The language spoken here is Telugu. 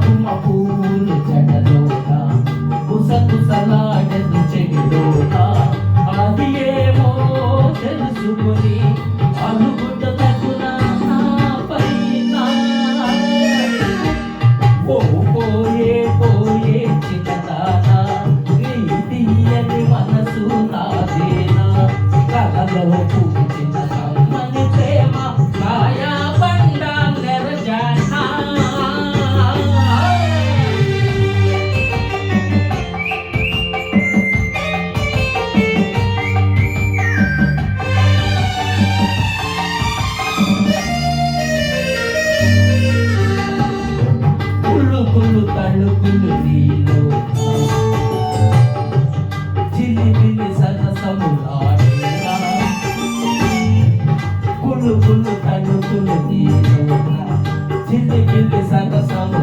గుమ పూలు జడలోన కుసకుసలాడెను చెవిలోన అది ఏమో తెలుసుకుని అలుగుట తగున నా పైన పోయే పోయే చిన్నదానా నీ తీయని మనసు నాదేనా కలలో పూచిన కమ్మని ప్రేమ కాయా బండ నెరజానా కుళ్ళు తళుకులు నీలో చిలిపిలి సరసములాడేరా కుళ్ళు తళుకులు నీలో చిలిపిలి సరసము